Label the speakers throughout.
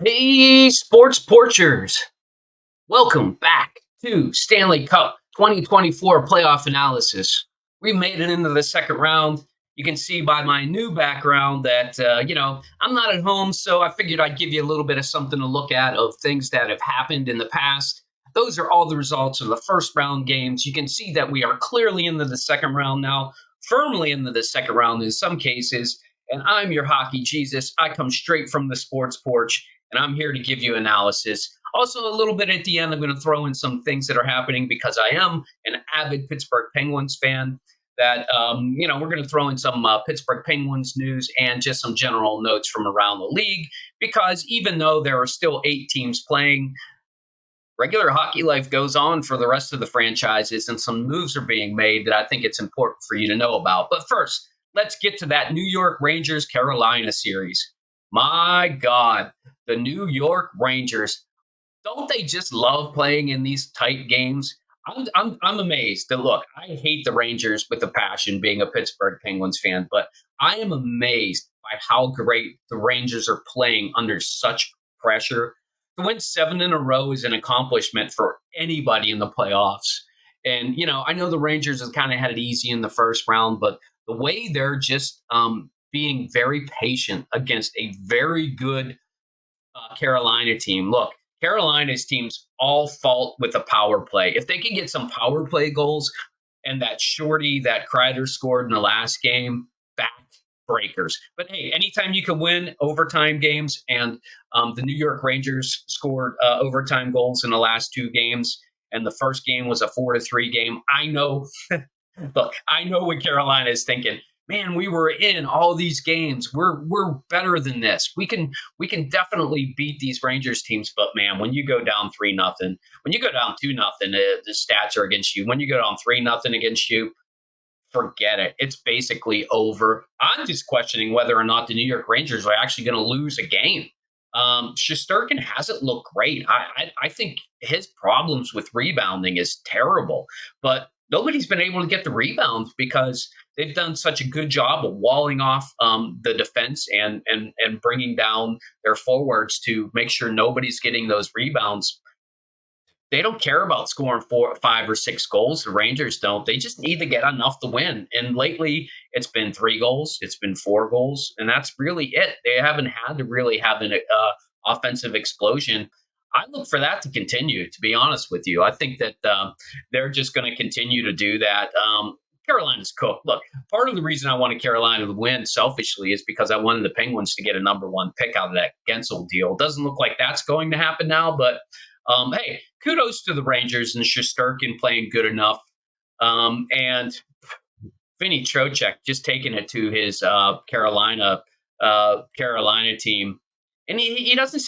Speaker 1: Hey, sports porchers. Welcome back to Stanley Cup 2024 playoff analysis. We made it into the second round. You can see by my new background that, I'm not at home, so I figured I'd give you a little bit of something to look at of things that have happened in the past. Those are all the results of the first round games. You can see that we are clearly into the second round now, firmly into the second round in some cases. And I'm your hockey Jesus. I come straight from the sports porch, and I'm here to give you analysis. Also, a little bit at the end, I'm going to throw in some things that are happening because I am an avid Pittsburgh Penguins fan. We're going to throw in some Pittsburgh Penguins news and just some general notes from around the league because even though there are still 8 teams playing, regular hockey life goes on for the rest of the franchises, and some moves are being made that I think it's important for you to know about. But first, let's get to that New York Rangers Carolina series. My God, the New York Rangers, don't they just love playing in these tight games? I'm amazed that look, I hate the Rangers with a passion being a Pittsburgh Penguins fan, but I am amazed by how great the Rangers are playing under such pressure. To win 7 in a row is an accomplishment for anybody in the playoffs. And, I know the Rangers have kind of had it easy in the first round, but the way they're just being very patient against a very good Carolina team. Look, Carolina's teams all fault with the power play. If they can get some power play goals and that shorty that Kreider scored in the last game, backbreakers. But hey, anytime you can win overtime games, and the New York Rangers scored overtime goals in the last 2 games, and the first game was a 4-3 game. I know, look, I know what Carolina is thinking. Man, we were in all these games. We're better than this. We can definitely beat these Rangers teams. But man, when you go down 3-0, when you go down 2-0, the stats are against you. When you go down 3-0 against you, forget it. It's basically over. I'm just questioning whether or not the New York Rangers are actually going to lose a game. Shesterkin hasn't looked great. I think his problems with rebounding is terrible, but nobody's been able to get the rebounds because they've done such a good job of walling off the defense and bringing down their forwards to make sure nobody's getting those rebounds. They don't care about scoring 4, 5, or 6 goals. The Rangers don't. They just need to get enough to win. And lately, it's been 3 goals, it's been 4 goals, and that's really it. They haven't had to really have an offensive explosion. I look for that to continue. To be honest with you, I think that they're just going to continue to do that. Carolina's cooked. Look, part of the reason I wanted Carolina to win selfishly is because I wanted the Penguins to get a number 1 pick out of that Gensel deal. Doesn't look like that's going to happen now, but hey, kudos to the Rangers and Shesterkin playing good enough. And Vinny Trocheck just taking it to his Carolina team. And he doesn't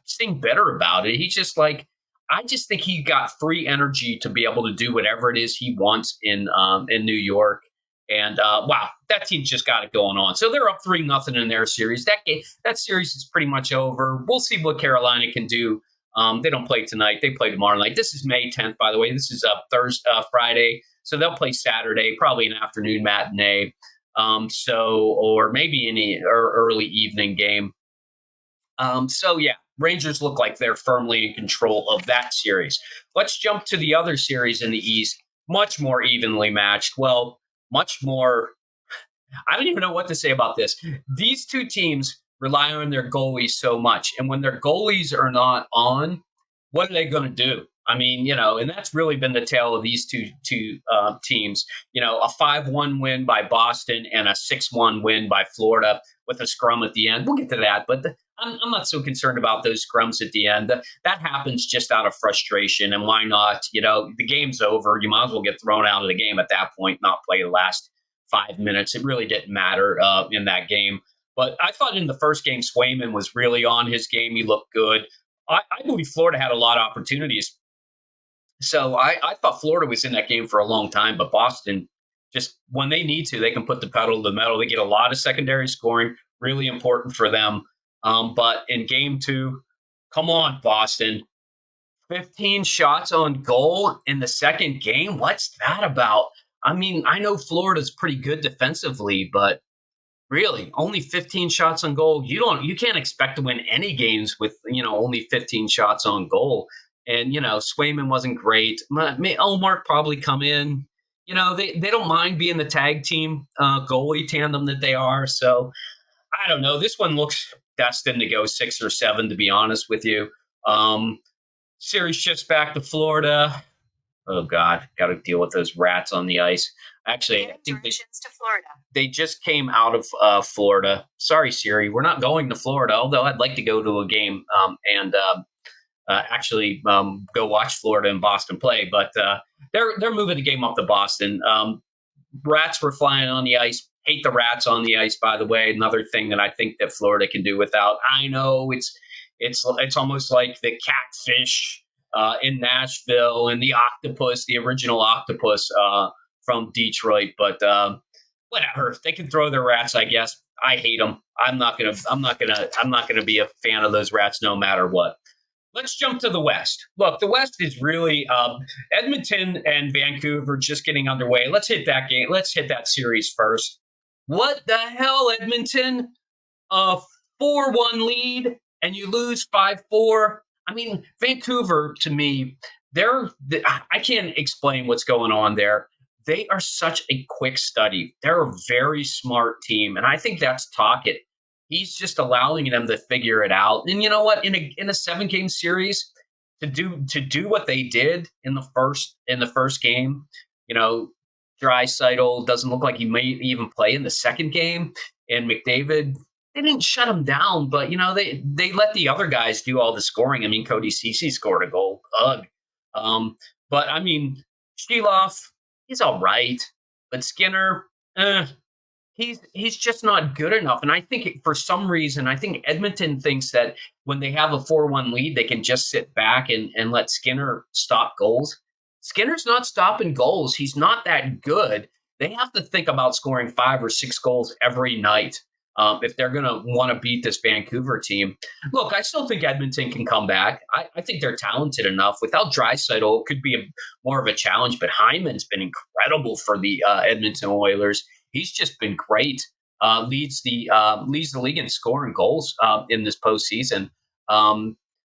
Speaker 1: seem bitter about it. He's just like, I just think he got free energy to be able to do whatever it is he wants in New York. And wow, that team's just got it going on. So they're up 3-0 in their series. That series is pretty much over. We'll see what Carolina can do. They don't play tonight. They play tomorrow night. This is May 10th, by the way. This is Friday. So they'll play Saturday, probably an afternoon matinee. Or maybe an early evening game. Yeah, Rangers look like they're firmly in control of that series. Let's jump to the other series in the East, much more evenly matched. Well, much more. I don't even know what to say about this. These 2 teams rely on their goalies so much. And when their goalies are not on, what are they going to do? I mean, and that's really been the tale of these two teams. A 5-1 win by Boston and a 6-1 win by Florida with a scrum at the end. We'll get to that, but I'm not so concerned about those scrums at the end. That happens just out of frustration, and why not? The game's over. You might as well get thrown out of the game at that point, not play the last 5 minutes. It really didn't matter in that game. But I thought in the first game, Swayman was really on his game. He looked good. I believe Florida had a lot of opportunities. So I thought Florida was in that game for a long time, but Boston, just when they need to, they can put the pedal to the metal. They get a lot of secondary scoring, really important for them. But in game 2, come on, Boston. 15 shots on goal in the second game? What's that about? I mean, I know Florida's pretty good defensively, but Really, only 15 shots on goal. You can't expect to win any games with only 15 shots on goal. And Swayman wasn't great. Omar probably come in. They don't mind being the tag team goalie tandem that they are. So I don't know. This one looks destined to go 6 or 7. To be honest with you, um, series shifts back to Florida. Oh God, got to deal with those rats on the ice. Actually, I think to Florida. They just came out of Florida. Sorry, Siri, we're not going to Florida. Although I'd like to go to a game and actually go watch Florida and Boston play. But they're moving the game up to Boston. Rats were flying on the ice. Hate the rats on the ice, by the way. Another thing that I think that Florida can do without. I know it's almost like the catfish in Nashville and the octopus, the original octopus from Detroit. But whatever, they can throw their rats. I guess I hate them. I'm not gonna be a fan of those rats no matter what. Let's jump to the West. Look, the West is really Edmonton and Vancouver just getting underway. Let's hit that game. Let's hit that series first. What the hell, Edmonton? A 4-1 lead, and you lose 5-4. I mean, Vancouver, to me, I can't explain what's going on there. They are such a quick study. They're a very smart team, and I think that's Tocchet. He's just allowing them to figure it out. And you know what? In a 7-game series, to do what they did in the first game, Draisaitl doesn't look like he may even play in the second game, and McDavid, they didn't shut him down, but they let the other guys do all the scoring. I mean, Cody Ceci scored a goal. Ugh. But I mean, Sheloff, he's all right, but Skinner, he's just not good enough. And I think for some reason, I think Edmonton thinks that when they have a 4-1 lead, they can just sit back and let Skinner stop goals. Skinner's not stopping goals. He's not that good. They have to think about scoring 5 or 6 goals every night if they're going to want to beat this Vancouver team. Look, I still think Edmonton can come back. I think they're talented enough. Without Draisaitl, it could be more of a challenge, but Hyman's been incredible for the Edmonton Oilers. He's just been great. Leads the league in scoring goals in this postseason.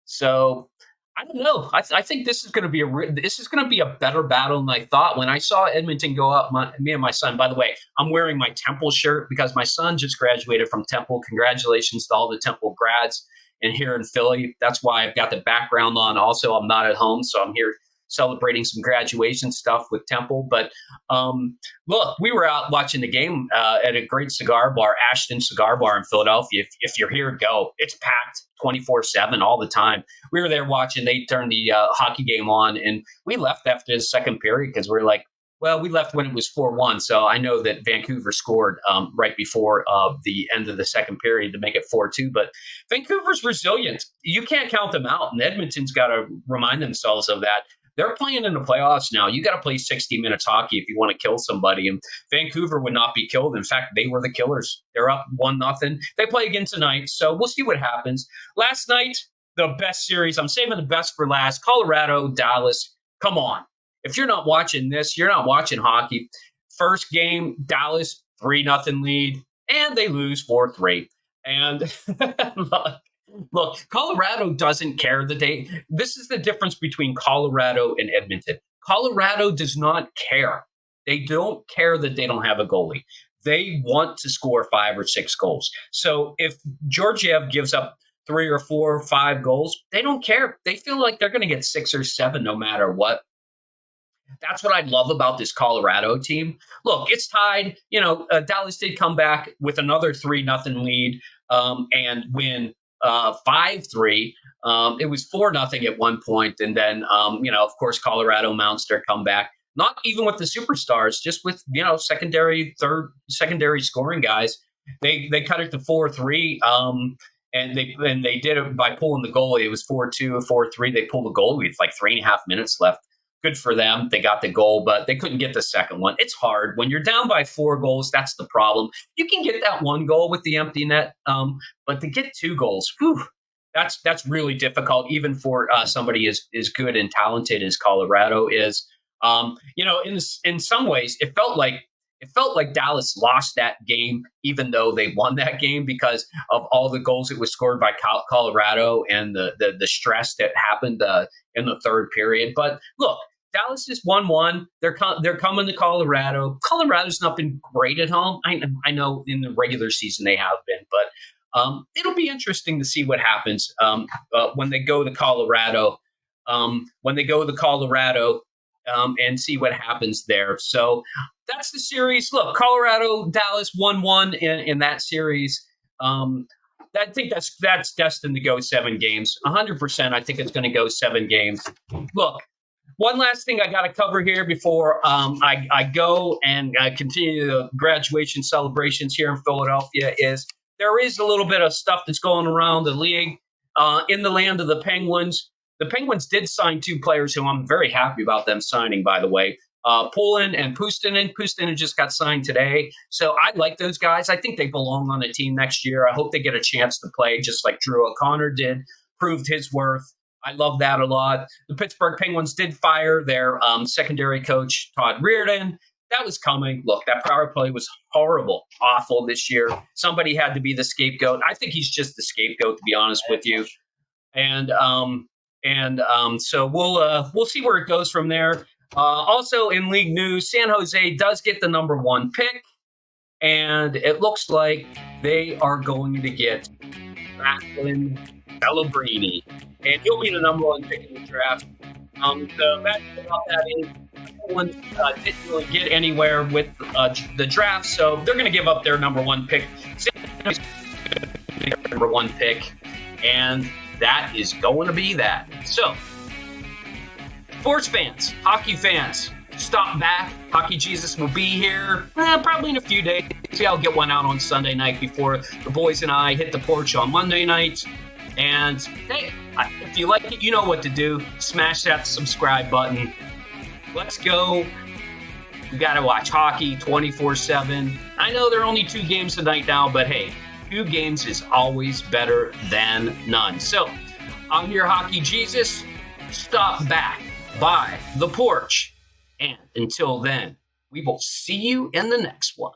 Speaker 1: So I don't know. I think this is going to be a better battle than I thought. When I saw Edmonton go up, me and my son. By the way, I'm wearing my Temple shirt because my son just graduated from Temple. Congratulations to all the Temple grads and here in Philly. That's why I've got the background on. Also, I'm not at home, so I'm here celebrating some graduation stuff with Temple. But look, we were out watching the game at a great cigar bar, Ashton Cigar Bar in Philadelphia. If you're here, go. It's packed 24/7 all the time. We were there watching. They turned the hockey game on, and we left after the second period because we were like, well, we left when it was 4-1. So I know that Vancouver scored right before the end of the second period to make it 4-2. But Vancouver's resilient. You can't count them out. And Edmonton's got to remind themselves of that. They're playing in the playoffs now. You got to play 60 minutes hockey if you want to kill somebody. And Vancouver would not be killed. In fact, they were the killers. They're up 1-0. They play again tonight. So we'll see what happens. Last night, the best series. I'm saving the best for last. Colorado, Dallas. Come on. If you're not watching this, you're not watching hockey. First game, Dallas, 3-0 lead. And they lose 4-3. And look, Colorado doesn't care that this is the difference between Colorado and Edmonton. Colorado does not care. They don't care that they don't have a goalie. They want to score 5 or 6 goals. So if Georgiev gives up 3 or 4 or 5 goals, they don't care. They feel like they're going to get 6 or 7 no matter what. That's what I love about this Colorado team. Look, it's tied. Dallas did come back with another 3-0 lead and win 5-3. It was 4-0 at one point, and then of course, Colorado mounts their comeback. Not even with the superstars, just with secondary scoring guys. They cut it to 4-3. And they did it by pulling the goalie. It was 4-2, 4-3. They pulled the goalie with like 3.5 minutes left. Good for them. They got the goal, but they couldn't get the second one. It's hard. When you're down by 4 goals, that's the problem. You can get that 1 goal with the empty net, but to get 2 goals, that's really difficult, even for somebody as good and talented as Colorado is. In some ways, it felt like It felt like Dallas lost that game, even though they won that game because of all the goals that was scored by Colorado and the stress that happened in the third period. But look, Dallas is 1-1. They're coming to Colorado. Colorado's not been great at home. I know in the regular season they have been, but it'll be interesting to see what happens when they go to Colorado. And see what happens there. So that's the series. Look, Colorado, Dallas 1-1 in that series. I think that's destined to go 7 games. 100%. I think it's going to go 7 games. Look, one last thing I got to cover here before I go and continue the graduation celebrations here in Philadelphia is there is a little bit of stuff that's going around the league in the land of the Penguins. The Penguins did sign 2 players who I'm very happy about them signing, by the way. Poulin and Puustinen. Puustinen just got signed today. So I like those guys. I think they belong on the team next year. I hope they get a chance to play just like Drew O'Connor did, proved his worth. I love that a lot. The Pittsburgh Penguins did fire their secondary coach, Todd Reardon. That was coming. Look, that power play was horrible, awful this year. Somebody had to be the scapegoat. I think he's just the scapegoat, to be honest with you. So we'll see where it goes from there. Also in league news, San Jose does get the number 1 pick, and it looks like they are going to get Jacqueline Celebrini, and he'll be the number 1 pick in the draft. The bad thing about that is no one didn't really get anywhere with the draft, so they're going to give up their number 1 pick. Number 1 pick, and that is going to be that. So, sports fans, hockey fans, stop back. Hockey Jesus will be here probably in a few days. See, I'll get one out on Sunday night before the boys and I hit the porch on Monday night. And hey, if you like it, you know what to do. Smash that subscribe button. Let's go. We got to watch hockey 24/7. I know there are only 2 games tonight now, but hey, 2 games is always better than none. So, I'm your Hockey Jesus. Stop back by the porch. And until then, we will see you in the next one.